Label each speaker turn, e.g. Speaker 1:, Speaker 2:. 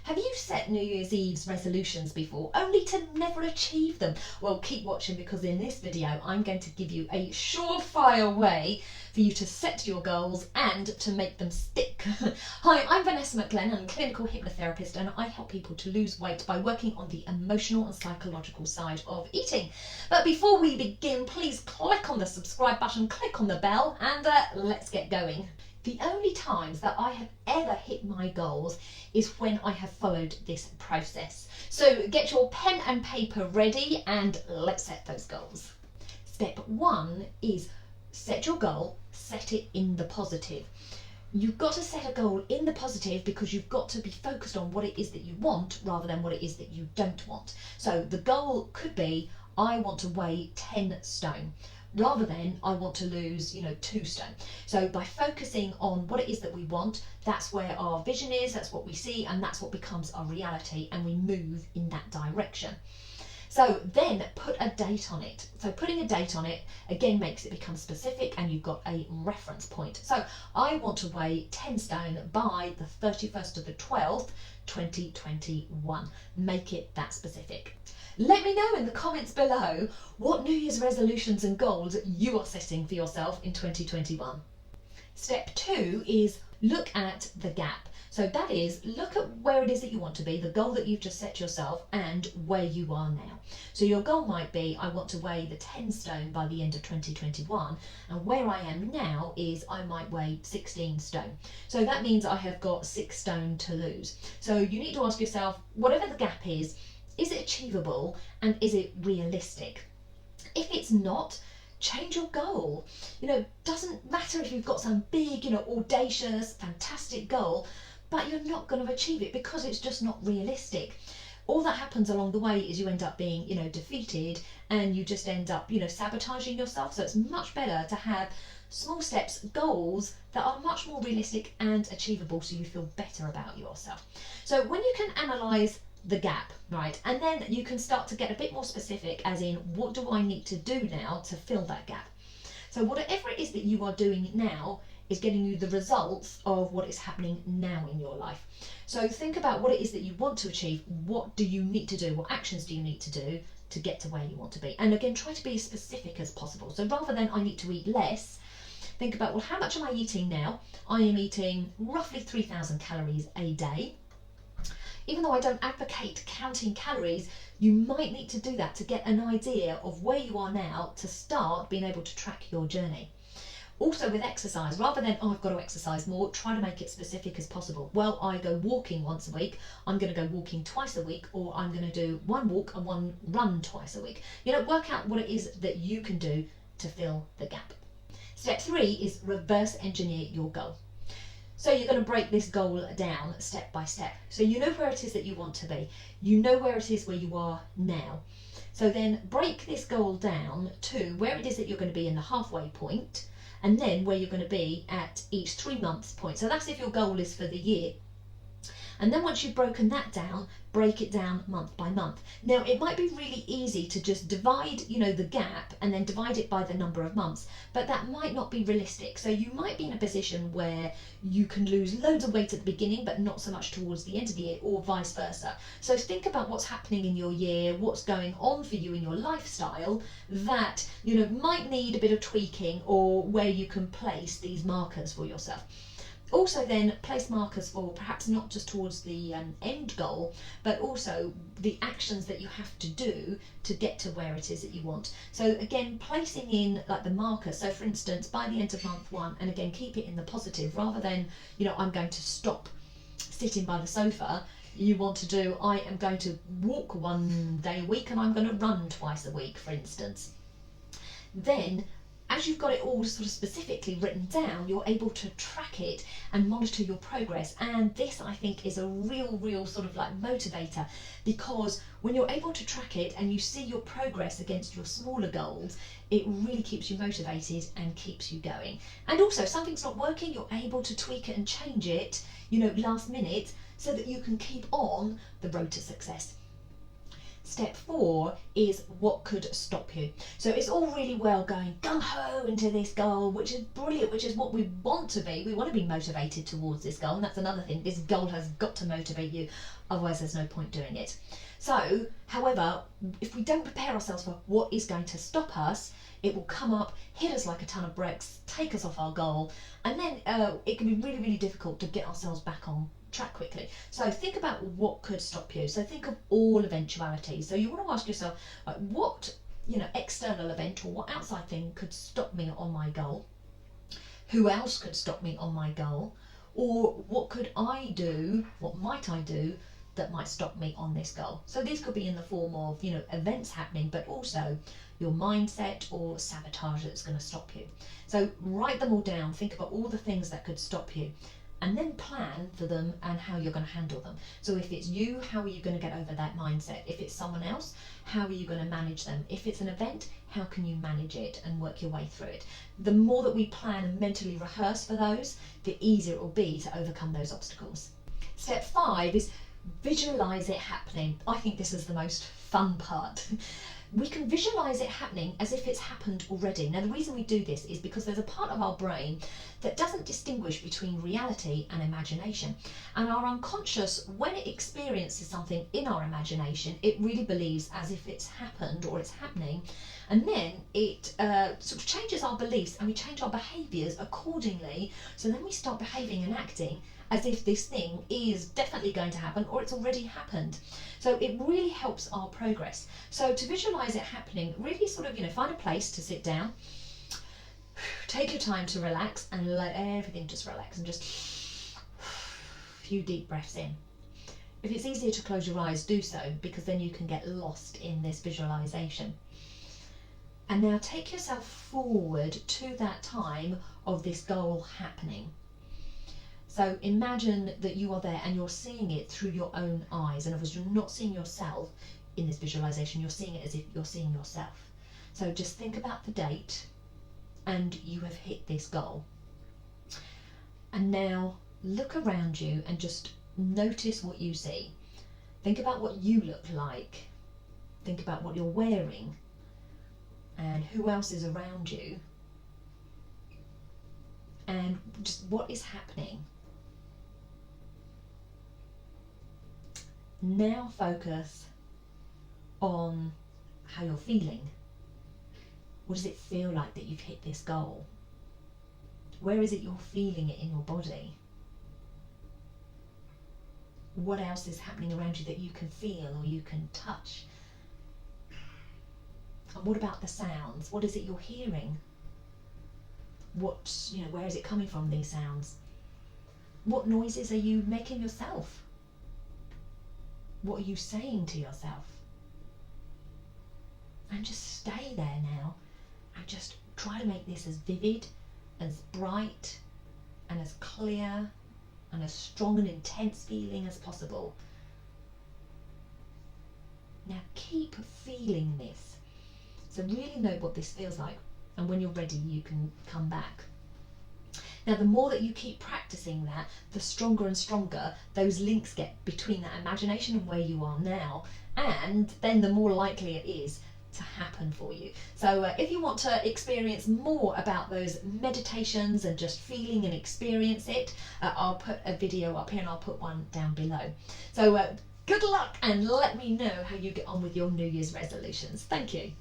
Speaker 1: Have you set New Year's Eve's resolutions before, only to never achieve them? Well, keep watching, because in this video I'm going to give you a surefire way for you to set your goals and to make them stick. Hi, I'm Vanessa McLennan, clinical hypnotherapist, and I help people to lose weight by working on the emotional and psychological side of eating. But before we begin, please click on the subscribe button, click on the bell, and let's get going. The only times that I have ever hit my goals is when I have followed this process. So get your pen and paper ready and let's set those goals. Step 1 is set your goal, set it in the positive. You've got to set a goal in the positive because you've got to be focused on what it is that you want rather than what it is that you don't want. So the goal could be, I want to weigh 10 stone. Rather than I want to lose, 2 stone. So by focusing on what it is that we want, that's where our vision is, that's what we see, and that's what becomes our reality, and we move in that direction. So then put a date on it. So putting a date on it again makes it become specific, and you've got a reference point. So I want to weigh 10 stone by the 31st of the 12th, 2021. Make it that specific. Let me know in the comments below what New Year's resolutions and goals you are setting for yourself in 2021. Step 2 is look at the gap. So that is, look at where it is that you want to be, the goal that you've just set yourself, and where you are now. So your goal might be, I want to weigh the 10 stone by the end of 2021, and where I am now is I might weigh 16 stone. So that means I have got 6 stone to lose. So you need to ask yourself, whatever the gap is it achievable and is it realistic? If it's not, change your goal. Doesn't matter if you've got some big, audacious, fantastic goal, but you're not going to achieve it because it's just not realistic. All that happens along the way is you end up being, defeated, and you just end up, sabotaging yourself. So it's much better to have small steps, goals that are much more realistic and achievable, so you feel better about yourself. So when you can analyse the gap, right, and then you can start to get a bit more specific, as in, what do I need to do now to fill that gap? So whatever it is that you are doing now is getting you the results of what is happening now in your life. So think about what it is that you want to achieve. What do you need to do? What actions do you need to do to get to where you want to be? And again, try to be as specific as possible. So rather than I need to eat less, think about, well, how much am I eating now? I am eating roughly 3,000 calories a day. Even though I don't advocate counting calories, you might need to do that to get an idea of where you are now to start being able to track your journey. Also with exercise, rather than, I've got to exercise more, try to make it specific as possible. Well, I go walking once a week, I'm going to go walking twice a week, or I'm going to do 1 walk and 1 run twice a week. Work out what it is that you can do to fill the gap. Step 3 is reverse engineer your goal. So you're going to break this goal down step by step. So you know where it is that you want to be. You know where it is where you are now. So then break this goal down to where it is that you're going to be in the halfway point, and then where you're going to be at each 3 months point. So that's if your goal is for the year. And then once you've broken that down, break it down month by month. Now, it might be really easy to just divide, the gap and then divide it by the number of months, but that might not be realistic. So you might be in a position where you can lose loads of weight at the beginning, but not so much towards the end of the year, or vice versa. So think about what's happening in your year, what's going on for you in your lifestyle that, might need a bit of tweaking, or where you can place these markers for yourself. Also then place markers for perhaps not just towards the end goal, but also the actions that you have to do to get to where it is that you want. So again, placing in like the markers. So for instance, by the end of month 1, and again, keep it in the positive, rather than, I'm going to stop sitting by the sofa. You want to do, I am going to walk 1 day a week and I'm going to run twice a week, for instance. Then as you've got it all sort of specifically written down, you're able to track it and monitor your progress. And this, I think, is a real sort of like motivator, because when you're able to track it and you see your progress against your smaller goals, it really keeps you motivated and keeps you going. And also, something's not working, you're able to tweak it and change it, last minute, so that you can keep on the road to success. Step 4 is what could stop you. So it's all really well going gung-ho into this goal, which is brilliant, which is what we want to be. We want to be motivated towards this goal, and that's another thing. This goal has got to motivate you, otherwise there's no point doing it. So, however, if we don't prepare ourselves for what is going to stop us, it will come up, hit us like a ton of bricks, take us off our goal, and then it can be really, really difficult to get ourselves back on track quickly. So think about what could stop you. So think of all eventualities. So you want to ask yourself, like, what external event or what outside thing could stop me on my goal? Who else could stop me on my goal? Or what could I do? What might I do that might stop me on this goal? So these could be in the form of events happening, but also your mindset or sabotage that's going to stop you. So write them all down. Think about all the things that could stop you, and then plan for them and how you're going to handle them. So if it's you, how are you going to get over that mindset? If it's someone else, how are you going to manage them? If it's an event, how can you manage it and work your way through it? The more that we plan and mentally rehearse for those, the easier it will be to overcome those obstacles. Step 5 is visualize it happening. I think this is the most fun part. We can visualize it happening as if it's happened already. Now, the reason we do this is because there's a part of our brain that doesn't distinguish between reality and imagination. And our unconscious, when it experiences something in our imagination, it really believes as if it's happened or it's happening. And then it sort of changes our beliefs, and we change our behaviours accordingly. So then we start behaving and acting as if this thing is definitely going to happen or it's already happened. So it really helps our progress. So to visualize it happening, really sort of, find a place to sit down, take your time to relax and let everything just relax, and just a few deep breaths in. If it's easier to close your eyes, do so, because then you can get lost in this visualization. And now take yourself forward to that time of this goal happening. So imagine that you are there and you're seeing it through your own eyes. And obviously you're not seeing yourself in this visualization, you're seeing it as if you're seeing yourself. So just think about the date and you have hit this goal. And now look around you and just notice what you see. Think about what you look like. Think about what you're wearing and who else is around you. And just what is happening. Now focus on how you're feeling. What does it feel like that you've hit this goal? Where is it you're feeling it in your body? What else is happening around you that you can feel or you can touch? And what about the sounds? What is it you're hearing? Where is it coming from, these sounds? What noises are you making yourself? What are you saying to yourself? And just stay there now and just try to make this as vivid, as bright and as clear and as strong and intense feeling as possible. Now keep feeling this. So really know what this feels like, and when you're ready you can come back. Now the more that you keep practicing that, the stronger and stronger those links get between that imagination and where you are now, and then the more likely it is to happen for you. So if you want to experience more about those meditations and just feeling and experience it, I'll put a video up here and I'll put one down below. So good luck, and let me know how you get on with your New Year's resolutions. Thank you.